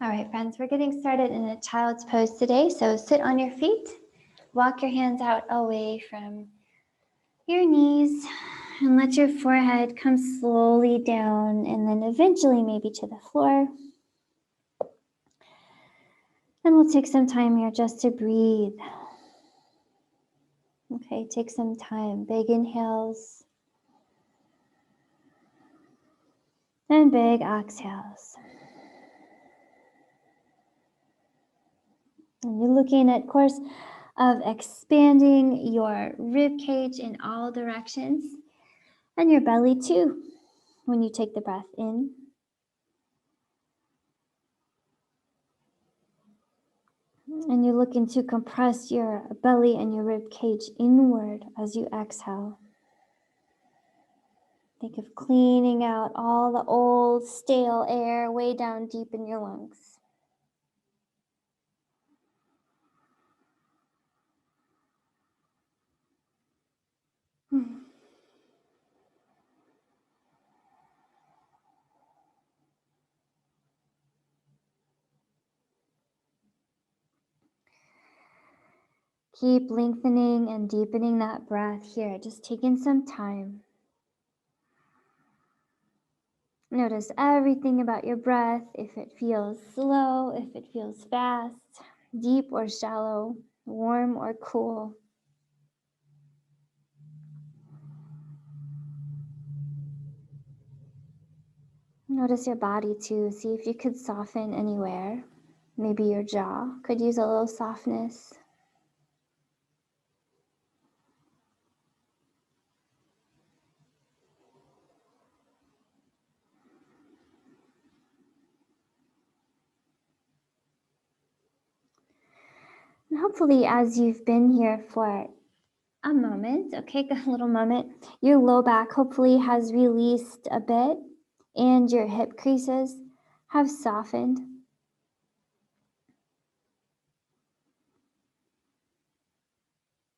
All right, friends, we're getting started in a child's pose today. So sit on your feet, walk your hands out away from your knees, and let your forehead come slowly down and then eventually maybe to the floor. And we'll take some time here just to breathe. Okay, take some time. Big inhales and big exhales. And you're looking at course of expanding your rib cage in all directions and your belly too when you take the breath in. And you're looking to compress your belly and your rib cage inward as you exhale. Think of cleaning out all the old stale air way down deep in your lungs. Keep lengthening and deepening that breath here, just taking some time. Notice everything about your breath, if it feels slow, if it feels fast, deep or shallow, warm or cool. Notice your body too. See if you could soften anywhere. Maybe your jaw could use a little softness. And hopefully, as you've been here for a moment, okay, a little moment, your low back hopefully has released a bit and your hip creases have softened.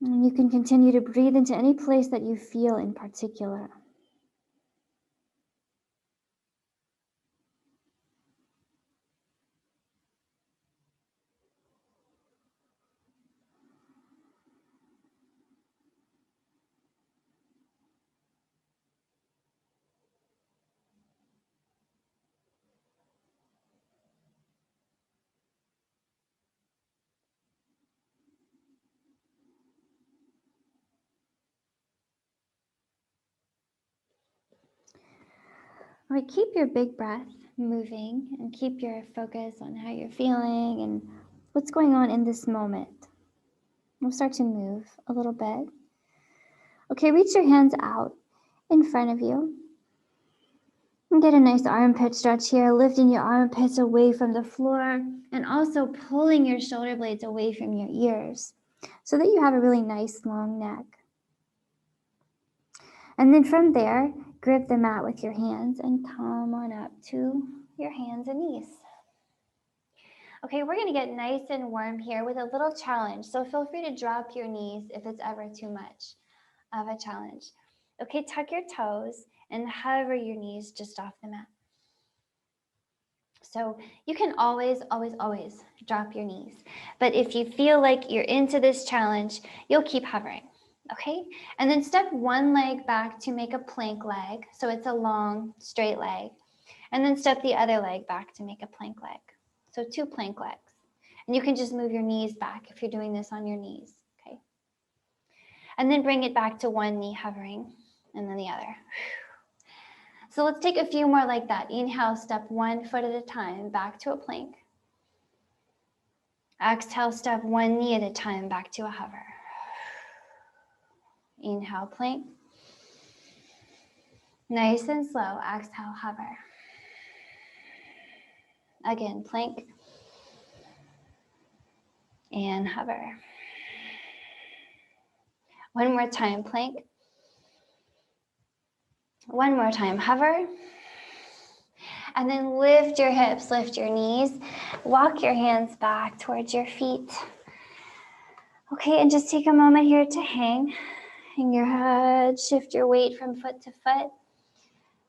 And you can continue to breathe into any place that you feel in particular. All right, keep your big breath moving and keep your focus on how you're feeling and what's going on in this moment. We'll start to move a little bit. Okay, reach your hands out in front of you. And get a nice armpit stretch here, lifting your armpits away from the floor and also pulling your shoulder blades away from your ears so that you have a really nice long neck. And then from there, grip the mat with your hands and come on up to your hands and knees. Okay, we're going to get nice and warm here with a little challenge. So feel free to drop your knees if it's ever too much of a challenge. Okay, tuck your toes and hover your knees just off the mat. So you can always, always, always drop your knees. But if you feel like you're into this challenge, you'll keep hovering, okay? And then step one leg back to make a plank leg. So it's a long, straight leg. And then step the other leg back to make a plank leg. So 2 plank legs. And you can just move your knees back if you're doing this on your knees, okay? And then bring it back to one knee hovering and then the other. So let's take a few more like that. Inhale, step 1 foot at a time, back to a plank. Exhale, step 1 knee at a time, back to a hover. Inhale, plank. Nice and slow, exhale, hover. Again, plank. And hover. One more time, plank. One more time, hover. And then lift your hips, lift your knees. Walk your hands back towards your feet. Okay, and just take a moment here to hang your head. Shift your weight from foot to foot.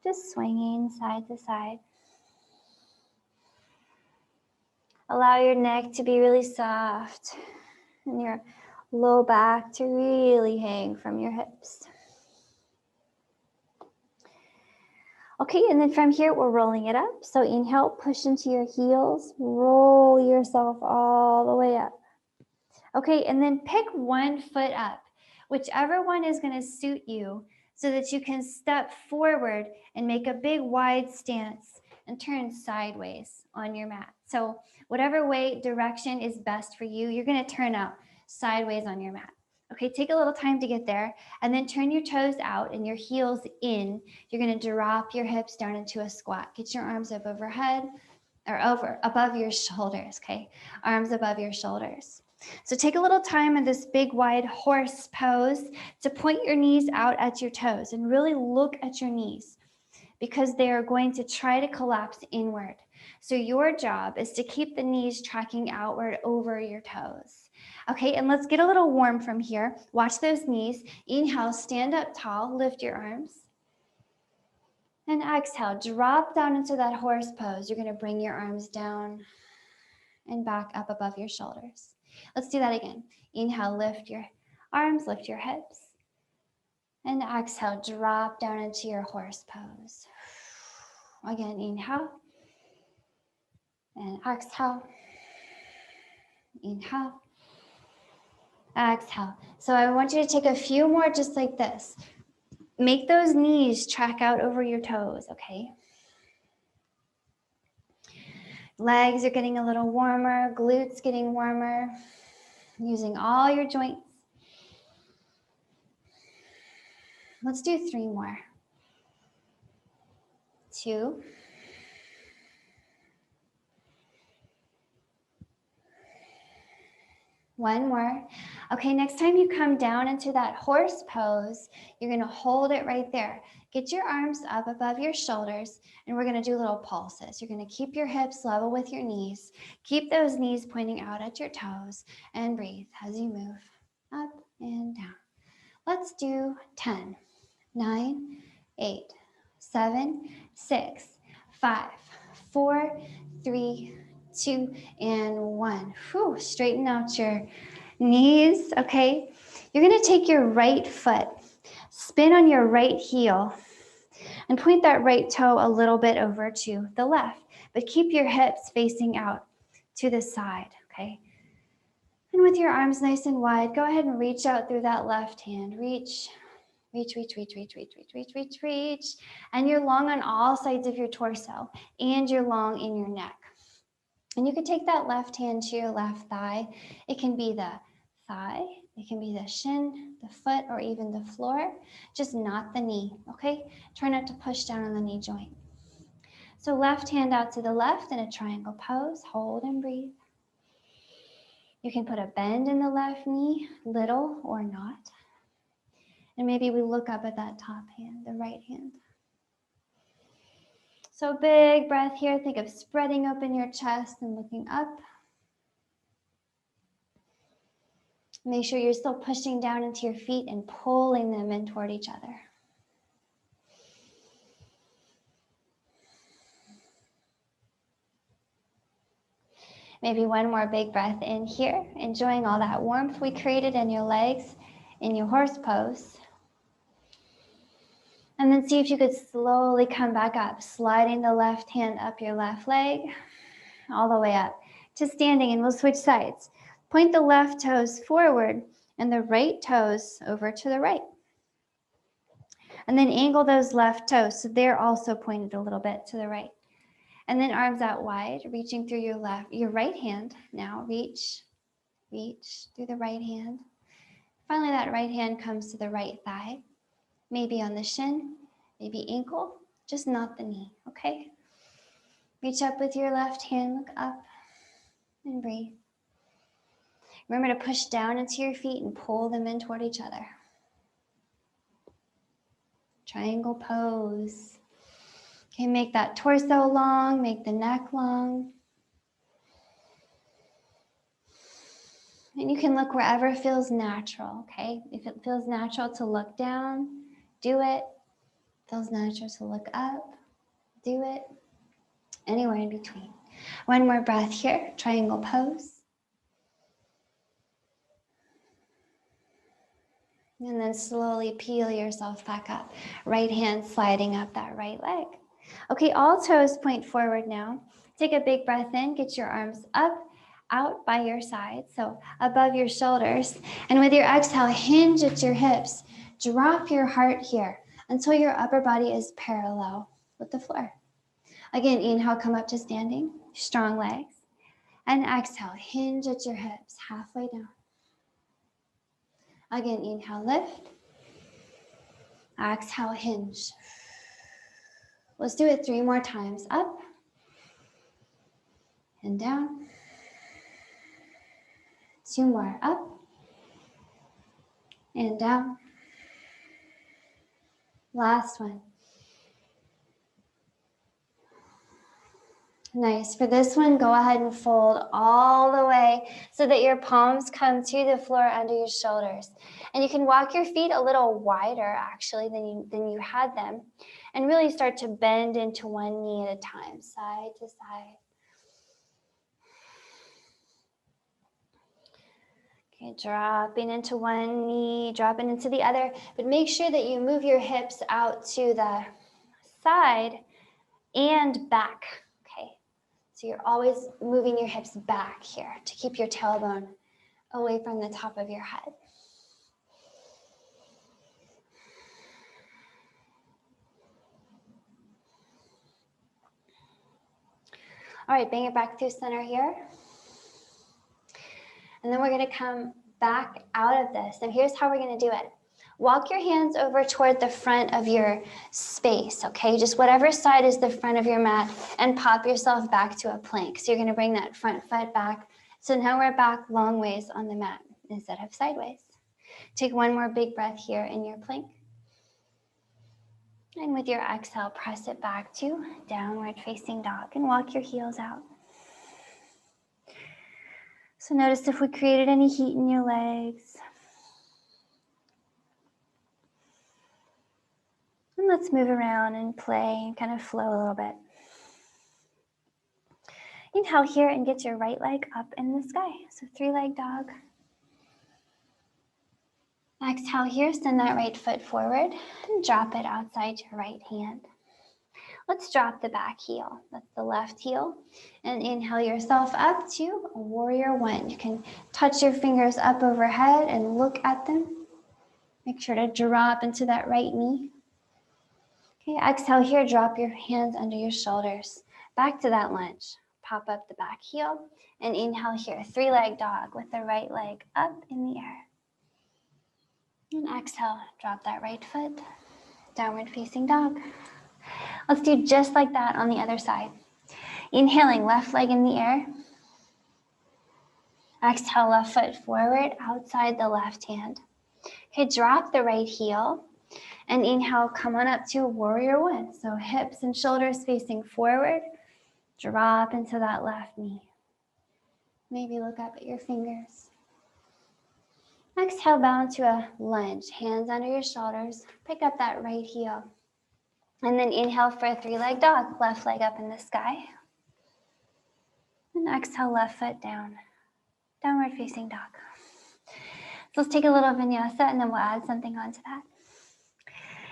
Just swinging side to side. Allow your neck to be really soft and your low back to really hang from your hips. Okay, and then from here, we're rolling it up. So inhale, push into your heels, roll yourself all the way up. Okay, and then pick one foot up, whichever one is gonna suit you, so that you can step forward and make a big wide stance and turn sideways on your mat. So whatever way, direction is best for you, you're gonna turn out sideways on your mat. Okay, take a little time to get there, and then turn your toes out and your heels in. You're gonna drop your hips down into a squat. Get your arms up overhead, or above your shoulders, okay? Arms above your shoulders. So take a little time in this big wide horse pose to point your knees out at your toes and really look at your knees, because they are going to try to collapse inward. So your job is to keep the knees tracking outward over your toes. Okay, and let's get a little warm from here. Watch those knees. Inhale, stand up tall, lift your arms. And exhale, drop down into that horse pose. You're gonna bring your arms down and back up above your shoulders. Let's do that again. Inhale, lift your arms, lift your hips. And exhale, drop down into your horse pose. Again, inhale. And exhale. Inhale. Exhale. So I want you to take a few more just like this. Make those knees track out over your toes, okay? Legs are getting a little warmer, glutes getting warmer, using all your joints. Let's do 3 more. 2. 1 more. Okay, next time you come down into that horse pose, you're gonna hold it right there. Get your arms up above your shoulders, and we're gonna do little pulses. You're gonna keep your hips level with your knees. Keep those knees pointing out at your toes, and breathe as you move up and down. Let's do 10, 9, 8, 7, 6, 5, 4, 3, 2, and 1. Whew, straighten out your knees, okay? You're gonna take your right foot, spin on your right heel, and point that right toe a little bit over to the left, but keep your hips facing out to the side, okay? And with your arms nice and wide, go ahead and reach out through that left hand. Reach, reach, reach, reach, reach, reach, reach, reach, reach, reach. And you're long on all sides of your torso, and you're long in your neck. And you can take that left hand to your left thigh. It can be the thigh, it can be the shin, the foot, or even the floor, just not the knee, okay? Try not to push down on the knee joint. So left hand out to the left in a triangle pose, hold and breathe. You can put a bend in the left knee, little or not. And maybe we look up at that top hand, the right hand. So big breath here. Think of spreading open your chest and looking up. Make sure you're still pushing down into your feet and pulling them in toward each other. Maybe one more big breath in here, enjoying all that warmth we created in your legs in your horse pose. And then see if you could slowly come back up, sliding the left hand up your left leg, all the way up to standing, and we'll switch sides. Point the left toes forward and the right toes over to the right. And then angle those left toes so they're also pointed a little bit to the right. And then arms out wide, reaching through your right hand. Now reach, reach through the right hand. Finally, that right hand comes to the right thigh, maybe on the shin, maybe ankle, just not the knee, okay? Reach up with your left hand, look up, and breathe. Remember to push down into your feet and pull them in toward each other. Triangle pose. Okay, make that torso long, make the neck long. And you can look wherever feels natural, okay? If it feels natural to look down, do it. Feels natural to look up, do it. Anywhere in between. One more breath here, triangle pose. And then slowly peel yourself back up. Right hand sliding up that right leg. Okay, all toes point forward now. Take a big breath in, get your arms up, out by your side, so above your shoulders. And with your exhale, hinge at your hips. Drop your heart here until your upper body is parallel with the floor. Again, inhale, come up to standing, strong legs. And exhale, hinge at your hips, halfway down. Again, inhale, lift. Exhale, hinge. Let's do it 3 more times. Up and down. 2 more. Up and down. Last one. Nice. For this one, go ahead and fold all the way so that your palms come to the floor under your shoulders. And you can walk your feet a little wider, actually, than you had them. And really start to bend into one knee at a time, side to side. Okay, dropping into one knee, dropping into the other. But make sure that you move your hips out to the side and back. So you're always moving your hips back here to keep your tailbone away from the top of your head. All right, bring it back through center here. And then we're gonna come back out of this. And here's how we're gonna do it. Walk your hands over toward the front of your space, okay? Just whatever side is the front of your mat, and pop yourself back to a plank. So you're gonna bring that front foot back. So now we're back long ways on the mat instead of sideways. Take one more big breath here in your plank. And with your exhale, press it back to downward facing dog and walk your heels out. So notice if we created any heat in your legs. And let's move around and play and kind of flow a little bit. Inhale here and get your right leg up in the sky. So 3-leg dog. Exhale here, send that right foot forward and drop it outside your right hand. Let's drop the back heel. That's the left heel. And inhale yourself up to a warrior 1. You can touch your fingers up overhead and look at them. Make sure to drop into that right knee. Okay, exhale here, drop your hands under your shoulders. Back to that lunge. Pop up the back heel and inhale here, 3-leg dog with the right leg up in the air. And exhale, drop that right foot, downward facing dog. Let's do just like that on the other side. Inhaling, left leg in the air. Exhale, left foot forward, outside the left hand. Okay, drop the right heel. And inhale, come on up to warrior 1. So hips and shoulders facing forward. Drop into that left knee. Maybe look up at your fingers. Exhale, bow into a lunge. Hands under your shoulders. Pick up that right heel. And then inhale for a 3-leg dog. Left leg up in the sky. And exhale, left foot down. Downward facing dog. So let's take a little vinyasa and then we'll add something onto that.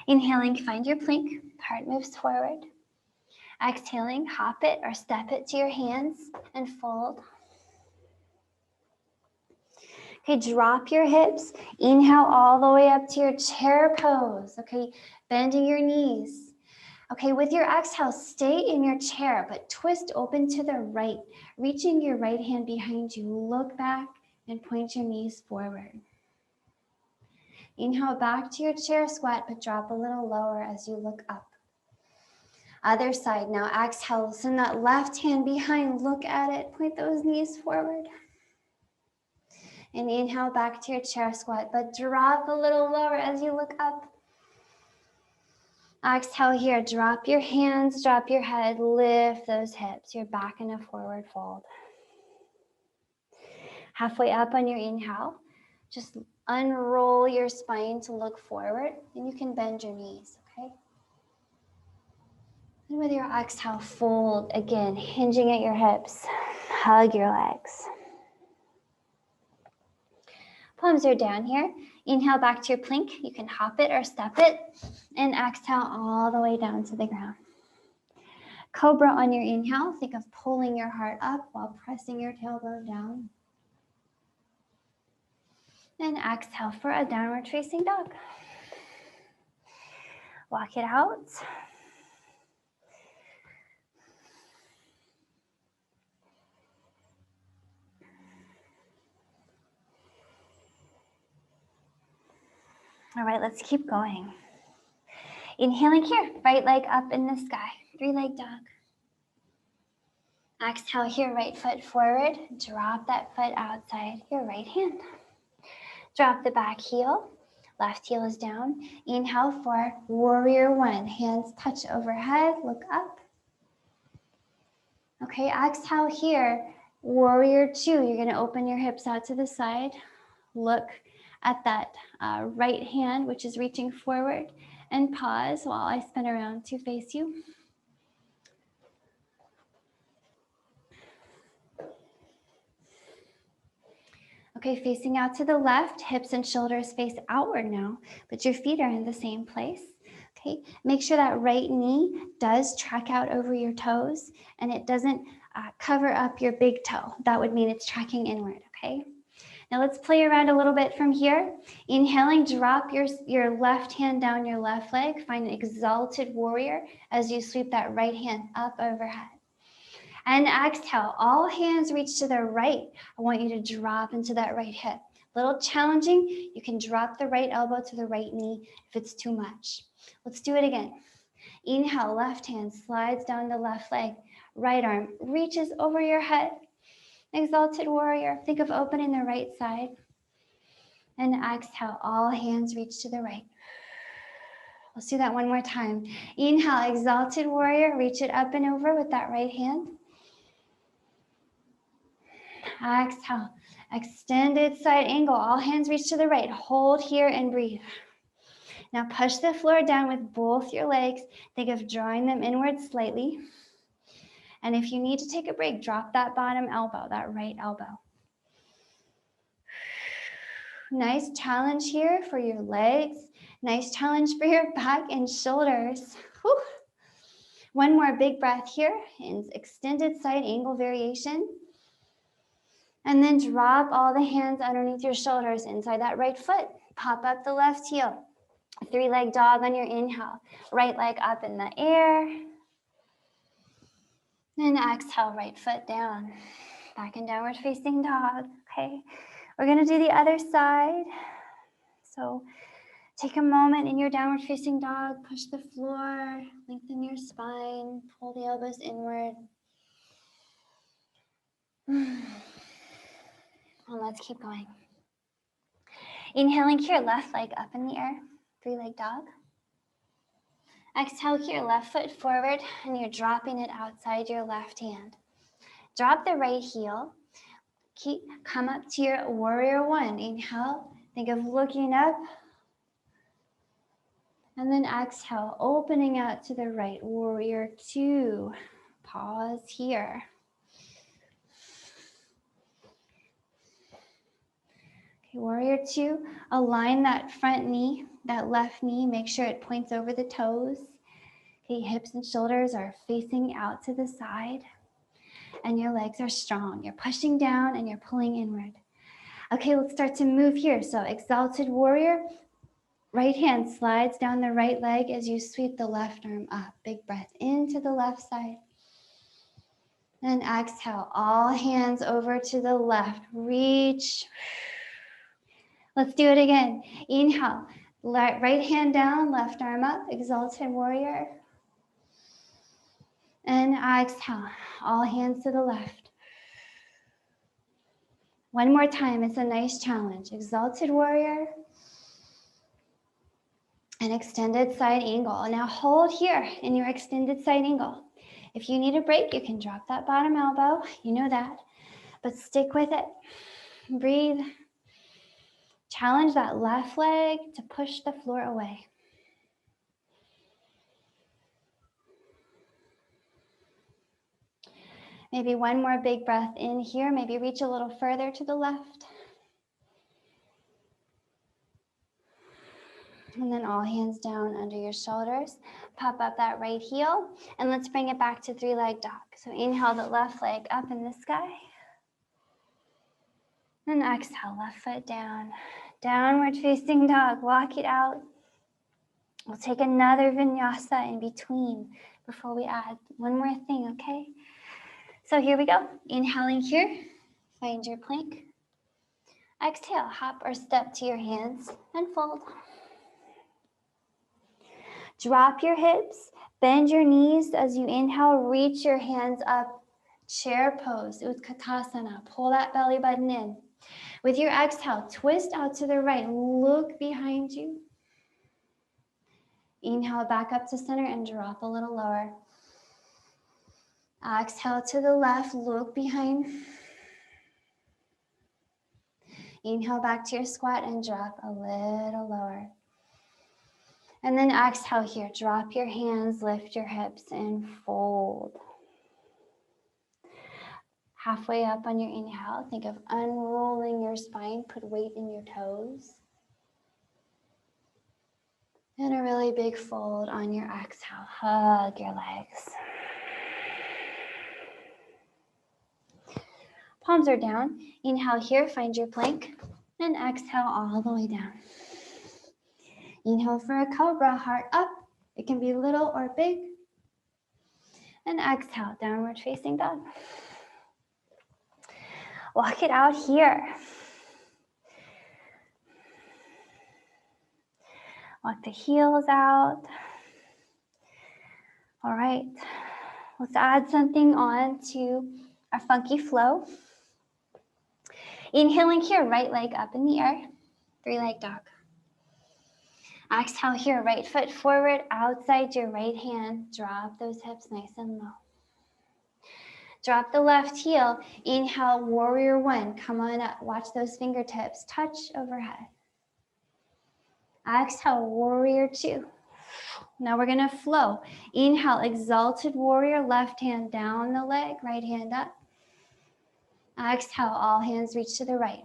Inhaling, find your plank. Heart moves forward. Exhaling, hop it or step it to your hands and fold. Okay, drop your hips. Inhale all the way up to your chair pose. Okay, bending your knees. Okay, with your exhale, stay in your chair, but twist open to the right, reaching your right hand behind you. Look back and point your knees forward. Inhale back to your chair squat, but drop a little lower as you look up. Other side now, exhale, send that left hand behind, look at it, point those knees forward. And inhale back to your chair squat, but drop a little lower as you look up. Exhale here, drop your hands, drop your head, lift those hips. You're back in a forward fold. Halfway up on your inhale, just unroll your spine to look forward, and you can bend your knees, okay? And with your exhale, fold again, hinging at your hips. Hug your legs. Palms are down here. Inhale back to your plank. You can hop it or step it. And exhale all the way down to the ground. Cobra on your inhale. Think of pulling your heart up while pressing your tailbone down. And exhale for a downward facing dog. Walk it out. All right, let's keep going. Inhaling here, right leg up in the sky, 3-leg dog. Exhale here, right foot forward. Drop that foot outside your right hand. Drop the back heel. Left heel is down. Inhale for warrior one. Hands touch overhead, look up. Okay, exhale here, warrior two. You're gonna open your hips out to the side. Look at that right hand, which is reaching forward, and pause while I spin around to face you. Okay, facing out to the left, hips and shoulders face outward now, but your feet are in the same place. Okay, make sure that right knee does track out over your toes and it doesn't cover up your big toe. That would mean it's tracking inward, okay? Now let's play around a little bit from here. Inhaling, drop your left hand down your left leg. Find an exalted warrior as you sweep that right hand up overhead. And exhale, all hands reach to the right. I want you to drop into that right hip. A little challenging, you can drop the right elbow to the right knee if it's too much. Let's do it again. Inhale, left hand slides down the left leg. Right arm reaches over your head. Exalted warrior, think of opening the right side. And exhale, all hands reach to the right. Let's do that one more time. Inhale, exalted warrior, reach it up and over with that right hand. Exhale, extended side angle. All hands reach to the right. Hold here and breathe. Now push the floor down with both your legs. Think of drawing them inward slightly. And if you need to take a break, drop that bottom elbow, that right elbow. Nice challenge here for your legs. Nice challenge for your back and shoulders. Whew. One more big breath here in extended side angle variation. And then drop all the hands underneath your shoulders inside that right foot. Pop up the left heel. 3-leg dog on your inhale. Right leg up in the air. And exhale, right foot down. Back in downward facing dog. Okay, we're gonna do the other side. So take a moment in your downward facing dog. Push the floor, lengthen your spine, pull the elbows inward. And let's keep going. Inhaling here, left leg up in the air, 3-leg dog. Exhale here, left foot forward, and you're dropping it outside your left hand. Drop the right heel. Come up to your warrior one. Inhale, think of looking up. And then exhale, opening out to the right, warrior two. Pause here. Warrior two, align that front knee, that left knee, make sure it points over the toes. Okay, hips and shoulders are facing out to the side and your legs are strong. You're pushing down and you're pulling inward. Okay, let's start to move here. So exalted warrior, right hand slides down the right leg as you sweep the left arm up. Big breath into the left side. And exhale, all hands over to the left. Reach. Let's do it again. Inhale, right hand down, left arm up, exalted warrior. And exhale, all hands to the left. One more time, it's a nice challenge. Exalted warrior. And extended side angle. Now hold here in your extended side angle. If you need a break, you can drop that bottom elbow, you know that, but stick with it. Breathe. Challenge that left leg to push the floor away. Maybe one more big breath in here. Maybe reach a little further to the left. And then all hands down under your shoulders. Pop up that right heel. And let's bring it back to three-leg dog. So inhale the left leg up in the sky. And exhale, left foot down. Downward facing dog. Walk it out. We'll take another vinyasa in between before we add one more thing, okay? So here we go. Inhaling here. Find your plank. Exhale, hop or step to your hands and fold. Drop your hips, bend your knees as you inhale, reach your hands up, chair pose, Utkatasana. Pull that belly button in. With your exhale, twist out to the right, look behind you. Inhale back up to center and drop a little lower. Exhale to the left, look behind. Inhale back to your squat and drop a little lower. And then exhale here, drop your hands, lift your hips and fold. Halfway up on your inhale, think of unrolling your spine, put weight in your toes. And a really big fold on your exhale, hug your legs. Palms are down, inhale here, find your plank, and exhale all the way down. Inhale for a cobra, heart up. It can be little or big. And exhale, downward facing dog. Walk it out here. Walk the heels out. All right, let's add something on to our funky flow. Inhaling here, right leg up in the air, three-leg dog. Exhale here, right foot forward, outside your right hand. Drop those hips nice and low. Drop the left heel. Inhale, warrior one. Come on up. Watch those fingertips touch overhead. Exhale, warrior two. Now we're going to flow. Inhale, exalted warrior. Left hand down the leg, right hand up. Exhale, all hands reach to the right.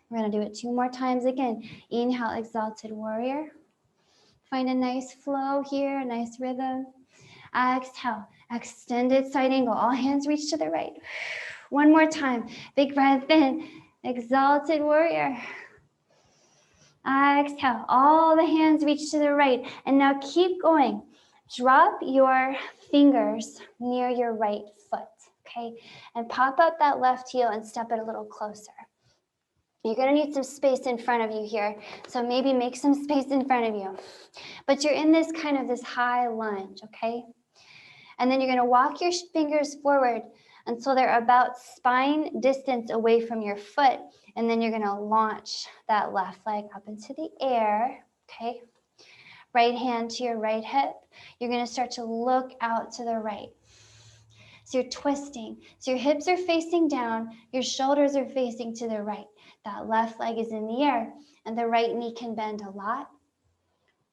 We're going to do it 2 more times again. Inhale, exalted warrior. Find a nice flow here, a nice rhythm. Exhale, extended side angle. All hands reach to the right. 1 more time. Big breath in. Exalted warrior. Exhale, all the hands reach to the right. And now keep going. Drop your fingers near your right foot, okay? And pop up that left heel and step it a little closer. You're gonna need some space in front of you here. So maybe make some space in front of you. But you're in this kind of this high lunge, okay? And then you're gonna walk your fingers forward until they're about spine distance away from your foot. And then you're gonna launch that left leg up into the air, okay? Right hand to your right hip. You're gonna start to look out to the right. So you're twisting. So your hips are facing down, your shoulders are facing to the right. That left leg is in the air, and the right knee can bend a lot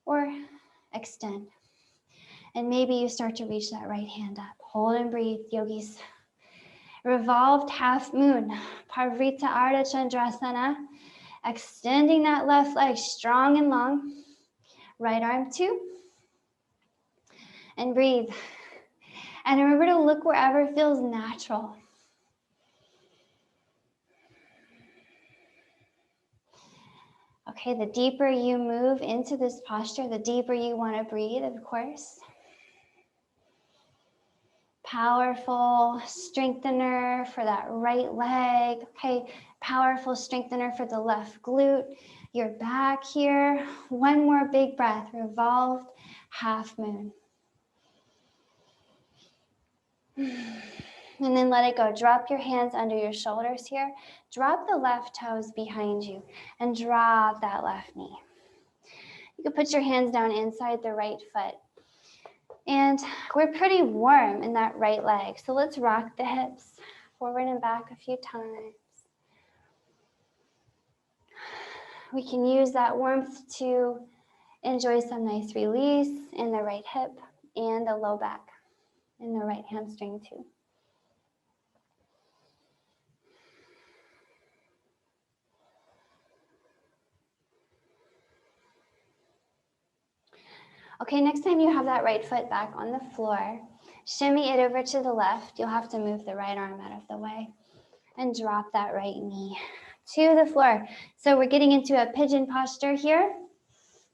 or extend. And maybe you start to reach that right hand up. Hold and breathe, yogis. Revolved half moon, Parvrita Ardha Chandrasana. Extending that left leg strong and long. Right arm 2. And breathe. And remember to look wherever feels natural. Okay, the deeper you move into this posture, the deeper you want to breathe, of course. Powerful strengthener for that right leg. Okay, powerful strengthener for the left glute. Your back here. 1 more big breath. Revolved half moon. And then let it go. Drop your hands under your shoulders here. Drop the left toes behind you and drop that left knee. You can put your hands down inside the right foot. And we're pretty warm in that right leg. So let's rock the hips forward and back a few times. We can use that warmth to enjoy some nice release in the right hip and the low back and the right hamstring too. Okay, next time you have that right foot back on the floor, shimmy it over to the left. You'll have to move the right arm out of the way and drop that right knee to the floor. So we're getting into a pigeon posture here.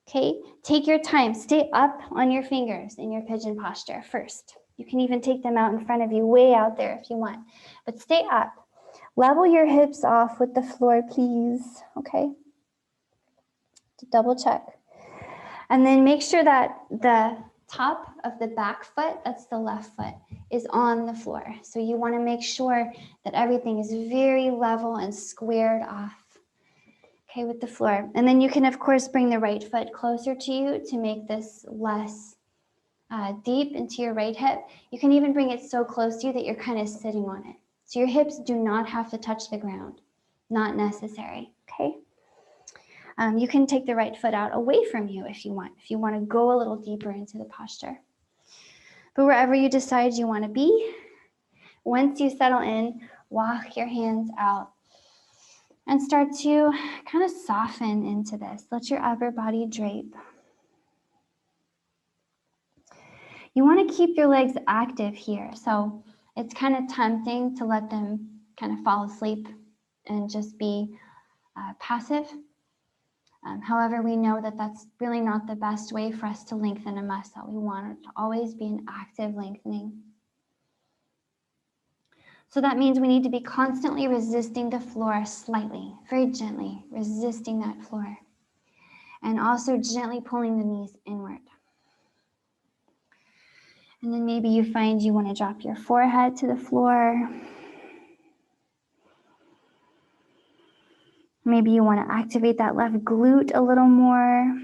Okay, take your time. Stay up on your fingers in your pigeon posture first. You can even take them out in front of you, way out there if you want. But stay up. Level your hips off with the floor, please. Okay, to double check. And then make sure that the top of the back foot, that's the left foot, is on the floor. So you want to make sure that everything is very level and squared off. Okay, with the floor. And then you can, of course, bring the right foot closer to you to make this less deep into your right hip. You can even bring it so close to you that you're kind of sitting on it. So your hips do not have to touch the ground. Not necessary, okay? You can take the right foot out away from you if you want to go a little deeper into the posture. But wherever you decide you want to be, once you settle in, walk your hands out and start to kind of soften into this. Let your upper body drape. You want to keep your legs active here. So it's kind of tempting to let them kind of fall asleep and just be passive. However, we know that that's really not the best way for us to lengthen a muscle. We want it to always be an active lengthening. So that means we need to be constantly resisting the floor slightly, very gently, resisting that floor. And also gently pulling the knees inward. And then maybe you find you want to drop your forehead to the floor. Maybe you want to activate that left glute a little more.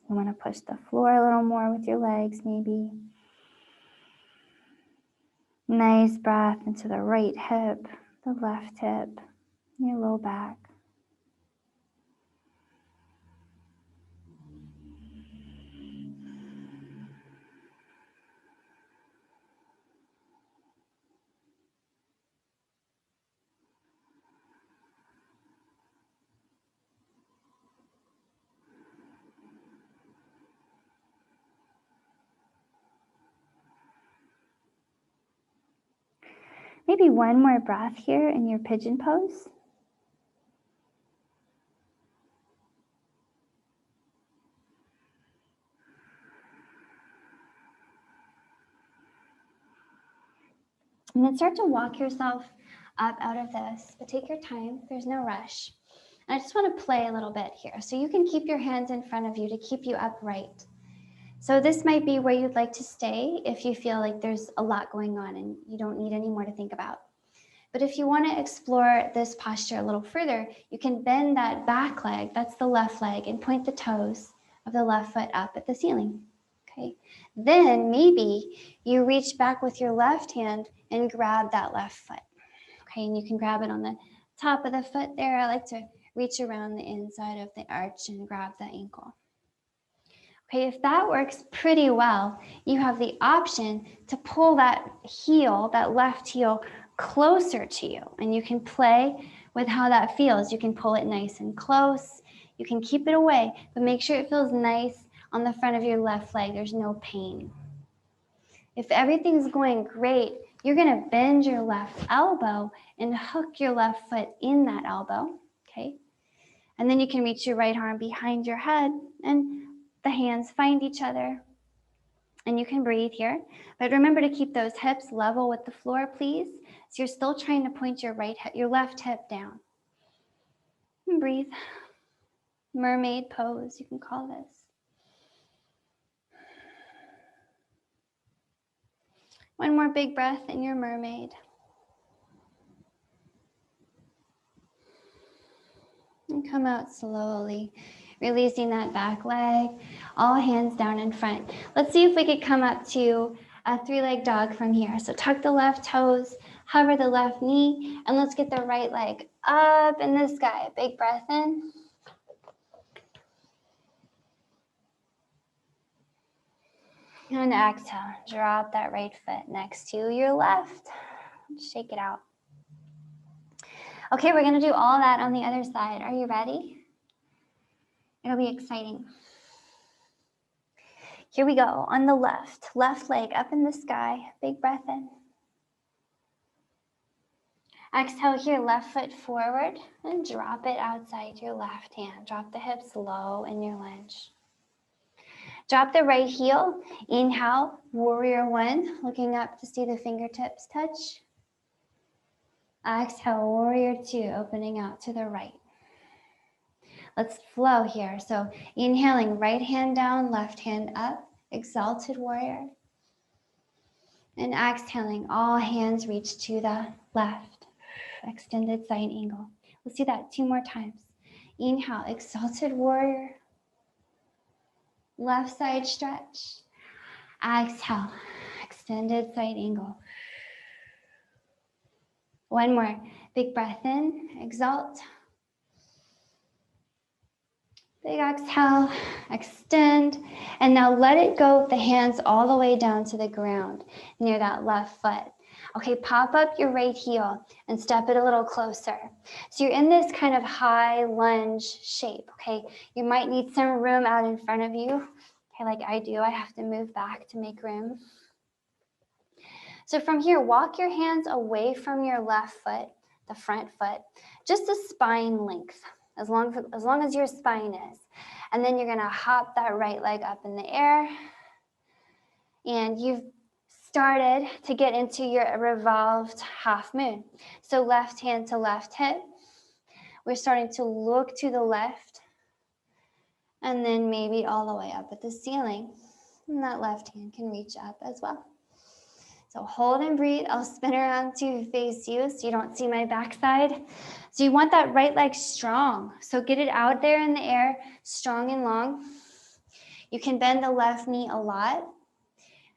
You want to push the floor a little more with your legs, maybe. Nice breath into the right hip, the left hip, your low back. Maybe one more breath here in your pigeon pose. And then start to walk yourself up out of this, but take your time. There's no rush. And I just want to play a little bit here. So you can keep your hands in front of you to keep you upright. So this might be where you'd like to stay if you feel like there's a lot going on and you don't need any more to think about. But if you want to explore this posture a little further, you can bend that back leg, that's the left leg, and point the toes of the left foot up at the ceiling. Okay. Then maybe you reach back with your left hand and grab that left foot. Okay, and you can grab it on the top of the foot there. I like to reach around the inside of the arch and grab the ankle. Okay, if that works pretty well, you have the option to pull that heel, that left heel, closer to you. And you can play with how that feels. You can pull it nice and close. You can keep it away, but make sure it feels nice on the front of your left leg. There's no pain. If everything's going great, you're going to bend your left elbow and hook your left foot in that elbow, okay? And then you can reach your right arm behind your head and the hands find each other. And you can breathe here. But remember to keep those hips level with the floor, please. So you're still trying to point your left hip down. And breathe. Mermaid pose, you can call this. One more big breath in your mermaid. And come out slowly, releasing that back leg, all hands down in front. Let's see if we could come up to a three-leg dog from here. So tuck the left toes, hover the left knee, and let's get the right leg up in the sky. Big breath in. And exhale, drop that right foot next to your left. Shake it out. Okay, we're gonna do all that on the other side. Are you ready? It'll be exciting. Here we go. On the left leg up in the sky. Big breath in. Exhale here, left foot forward and drop it outside your left hand. Drop the hips low in your lunge. Drop the right heel. Inhale, warrior one, looking up to see the fingertips touch. Exhale, warrior two, opening out to the right. Let's flow here. So inhaling, right hand down, left hand up, exalted warrior. And exhaling, all hands reach to the left, extended side angle. Let's do that 2 more times. Inhale, exalted warrior. Left side stretch. Exhale, extended side angle. One more. Big breath in, exalt. Big exhale, extend. And now let it go with the hands all the way down to the ground near that left foot. Okay, pop up your right heel and step it a little closer. So you're in this kind of high lunge shape, okay? You might need some room out in front of you. Okay, like I do, I have to move back to make room. So from here, walk your hands away from your left foot, the front foot, just a spine length, as long as your spine is. And then you're gonna hop that right leg up in the air. And you've started to get into your revolved half moon. So left hand to left hip. We're starting to look to the left and then maybe all the way up at the ceiling. And that left hand can reach up as well. So hold and breathe. I'll spin around to face you so you don't see my backside. So you want that right leg strong. So get it out there in the air, strong and long. You can bend the left knee a lot.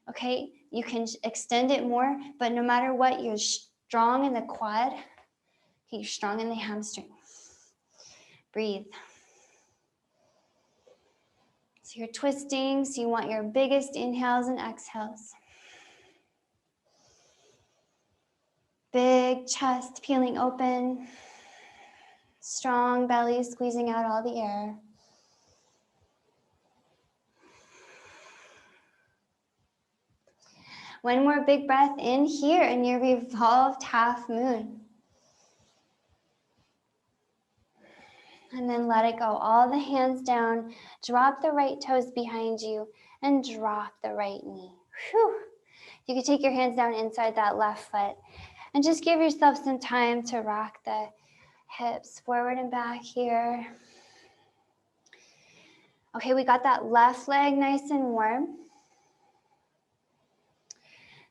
Okay, you can extend it more, but no matter what, you're strong in the quad. Okay, you're strong in the hamstring. Breathe. So you're twisting, so you want your biggest inhales and exhales. Big chest peeling open. Strong belly squeezing out all the air. One more big breath in here in your revolved half moon. And then let it go. All the hands down. Drop the right toes behind you and drop the right knee. Whew. You can take your hands down inside that left foot and just give yourself some time to rock the hips forward and back here. Okay, we got that left leg nice and warm.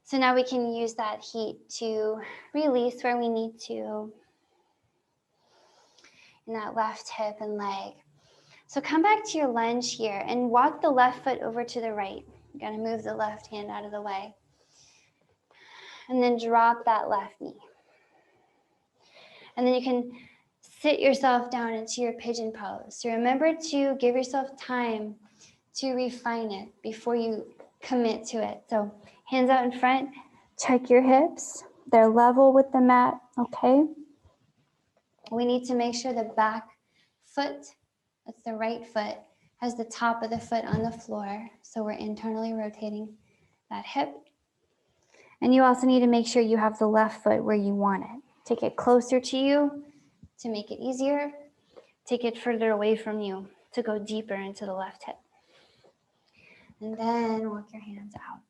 So now we can use that heat to release where we need to in that left hip and leg. So come back to your lunge here and walk the left foot over to the right. You're gonna move the left hand out of the way. And then drop that left knee. And then you can sit yourself down into your pigeon pose. So remember to give yourself time to refine it before you commit to it. So hands out in front, check your hips. They're level with the mat, okay? We need to make sure the back foot, that's the right foot, has the top of the foot on the floor. So we're internally rotating that hip. And you also need to make sure you have the left foot where you want it. Take it closer to you to make it easier. Take it further away from you to go deeper into the left hip. And then walk your hands out.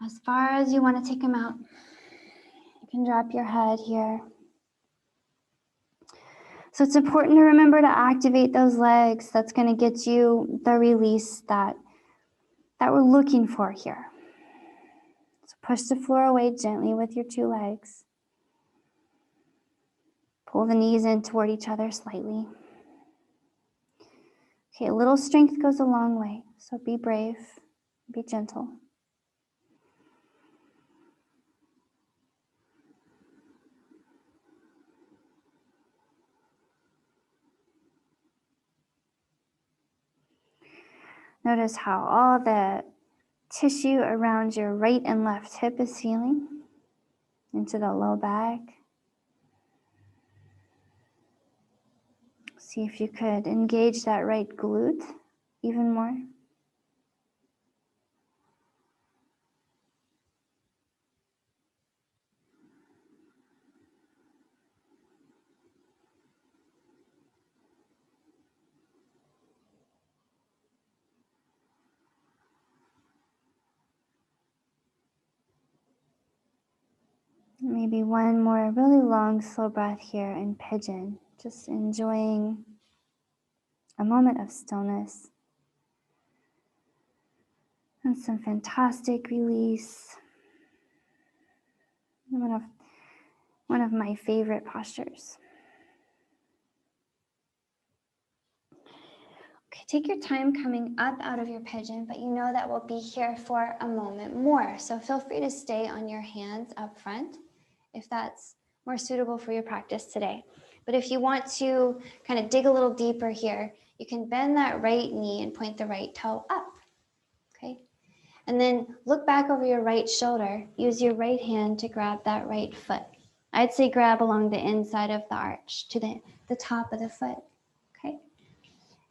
As far as you want to take them out. You can drop your head here. So it's important to remember to activate those legs. That's going to get you the release that we're looking for here. So push the floor away gently with your 2 legs. Pull the knees in toward each other slightly. Okay, a little strength goes a long way. So be brave, be gentle. Notice how all the tissue around your right and left hip is feeling into the low back. See if you could engage that right glute even more. Maybe one more really long, slow breath here in pigeon. Just enjoying a moment of stillness and some fantastic release. One of my favorite postures. Okay, take your time coming up out of your pigeon, but you know that we'll be here for a moment more. So feel free to stay on your hands up front if that's more suitable for your practice today. But if you want to kind of dig a little deeper here, you can bend that right knee and point the right toe up, okay? And then look back over your right shoulder. Use your right hand to grab that right foot. I'd say grab along the inside of the arch to the top of the foot, okay?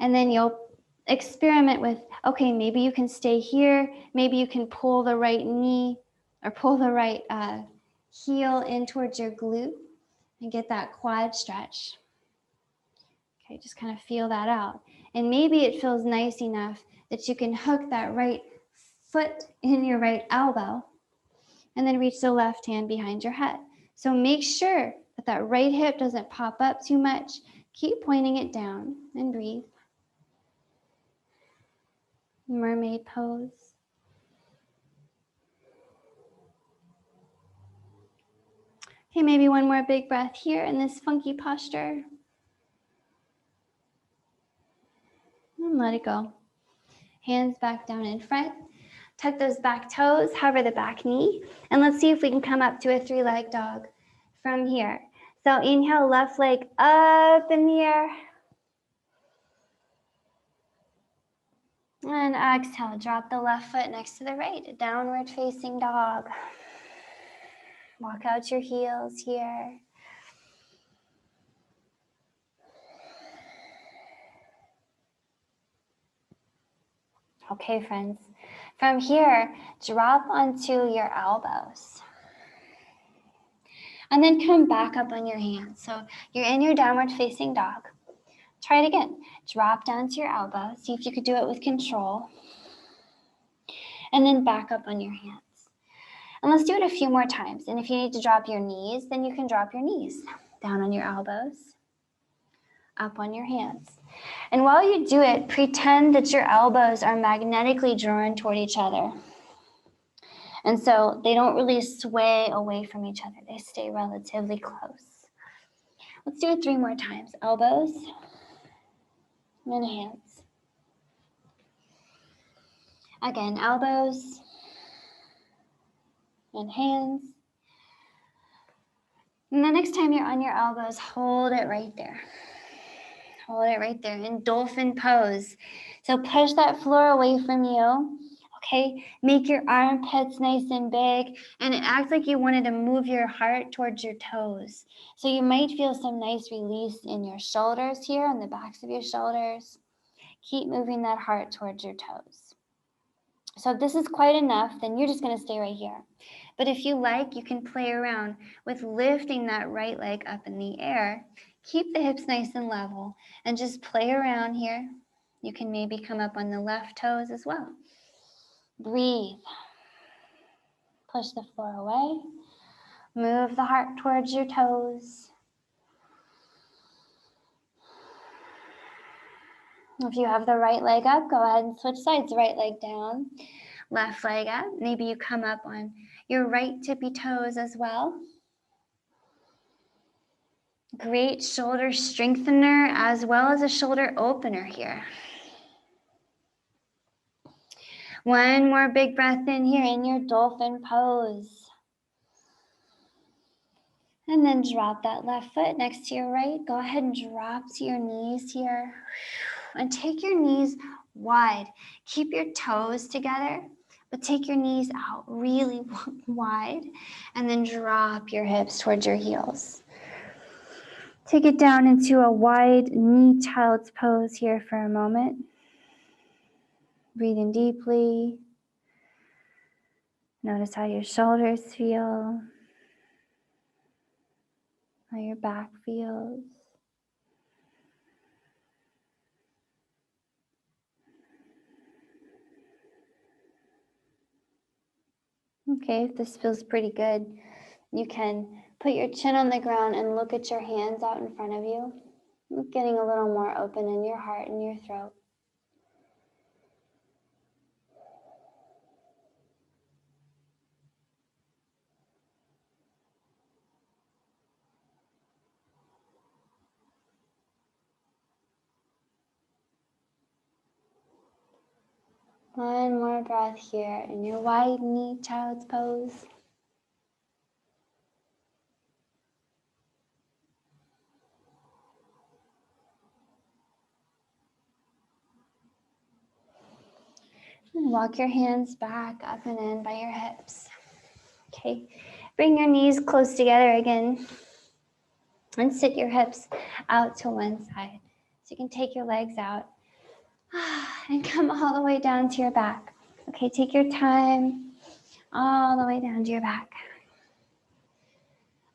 And then you'll experiment with, okay, maybe you can stay here. Maybe you can pull the right knee or pull the right heel in towards your glute and get that quad stretch. Okay, just kind of feel that out. And maybe it feels nice enough that you can hook that right foot in your right elbow and then reach the left hand behind your head. So make sure that that right hip doesn't pop up too much. Keep pointing it down and breathe. Mermaid pose. Okay, maybe one more big breath here in this funky posture. And let it go. Hands back down in front. Tuck those back toes, hover the back knee, and let's see if we can come up to a three-leg dog from here. So inhale, left leg up in the air. And exhale, drop the left foot next to the right, downward facing dog. Walk out your heels here. Okay, friends. From here, drop onto your elbows. And then come back up on your hands. So you're in your downward facing dog. Try it again. Drop down to your elbows. See if you could do it with control. And then back up on your hands. And let's do it a few more times. And if you need to drop your knees, then you can drop your knees. Down on your elbows. Up on your hands. And while you do it, pretend that your elbows are magnetically drawn toward each other. And so they don't really sway away from each other. They stay relatively close. Let's do it 3 more times. Elbows and hands. Again, elbows and hands. And the next time you're on your elbows, hold it right there. Hold it right there in dolphin pose. So push that floor away from you. Okay, make your armpits nice and big, and it acts like you wanted to move your heart towards your toes. So you might feel some nice release in your shoulders here, on the backs of your shoulders. Keep moving that heart towards your toes. So if this is quite enough, then you're just gonna stay right here. But if you like, you can play around with lifting that right leg up in the air. Keep the hips nice and level, and just play around here. You can maybe come up on the left toes as well. Breathe. Push the floor away. Move the heart towards your toes. If you have the right leg up, go ahead and switch sides. Right leg down, left leg up. Maybe you come up on your right tippy toes as well. Great shoulder strengthener as well as a shoulder opener here. One more big breath in here in your dolphin pose. And then drop that left foot next to your right. Go ahead and drop to your knees here. And take your knees wide. Keep your toes together, but take your knees out really wide. And then drop your hips towards your heels. Take it down into a wide knee child's pose here for a moment. Breathe in deeply. Notice how your shoulders feel, how your back feels. Okay, if this feels pretty good, you can put your chin on the ground and look at your hands out in front of you, getting a little more open in your heart and your throat. One more breath here in your wide knee child's pose. And walk your hands back up and in by your hips. Okay, bring your knees close together again and sit your hips out to one side. So you can take your legs out and come all the way down to your back. Okay, take your time all the way down to your back.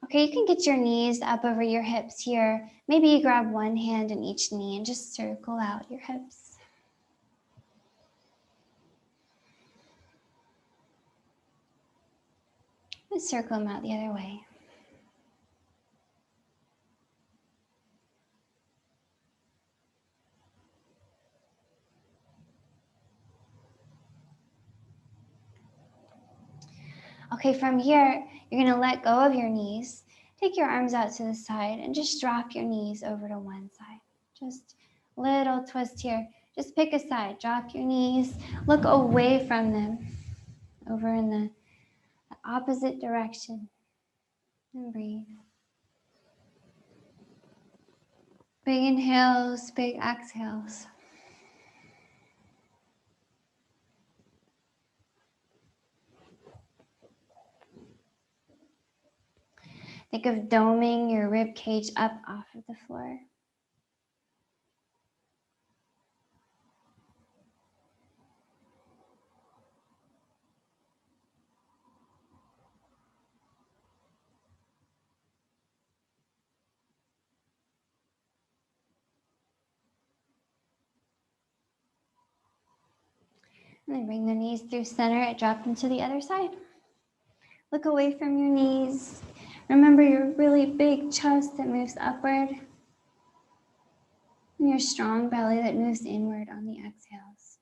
Okay, you can get your knees up over your hips here. Maybe you grab one hand in each knee and just circle out your hips. And circle them out the other way. Okay, from here, you're gonna let go of your knees. Take your arms out to the side and just drop your knees over to one side. Just a little twist here. Just pick a side, drop your knees, look away from them, over in the opposite direction, and breathe. Big inhales, big exhales. Think of doming your rib cage up off of the floor. And then bring the knees through center, drop them to the other side. Look away from your knees. Remember your really big chest that moves upward and your strong belly that moves inward on the exhales.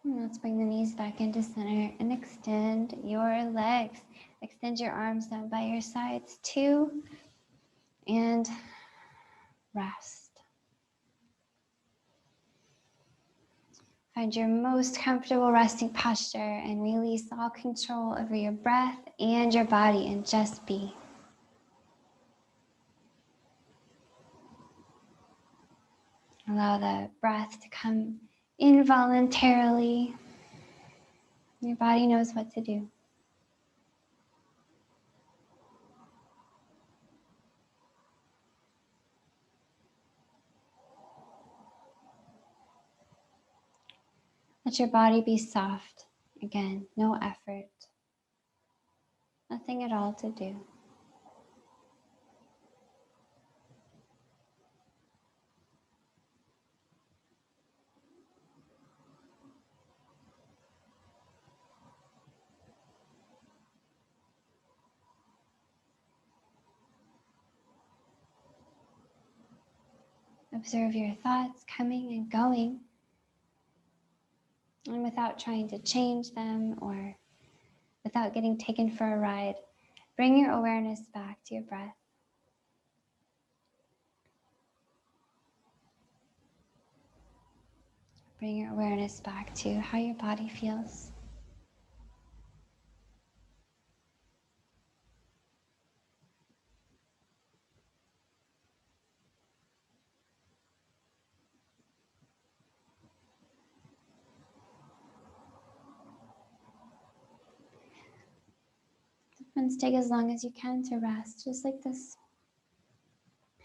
And let's bring the knees back into center and extend your legs. Extend your arms down by your sides, 2, and rest. Find your most comfortable resting posture and release all control over your breath and your body and just be. Allow the breath to come involuntarily. Your body knows what to do. Let your body be soft. Again, no effort. Nothing at all to do. Observe your thoughts coming and going, and without trying to change them or without getting taken for a ride, bring your awareness back to your breath. Bring your awareness back to how your body feels. Friends, take as long as you can to rest, just like this.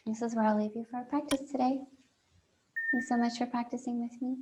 This is where I'll leave you for our practice today. Thanks so much for practicing with me.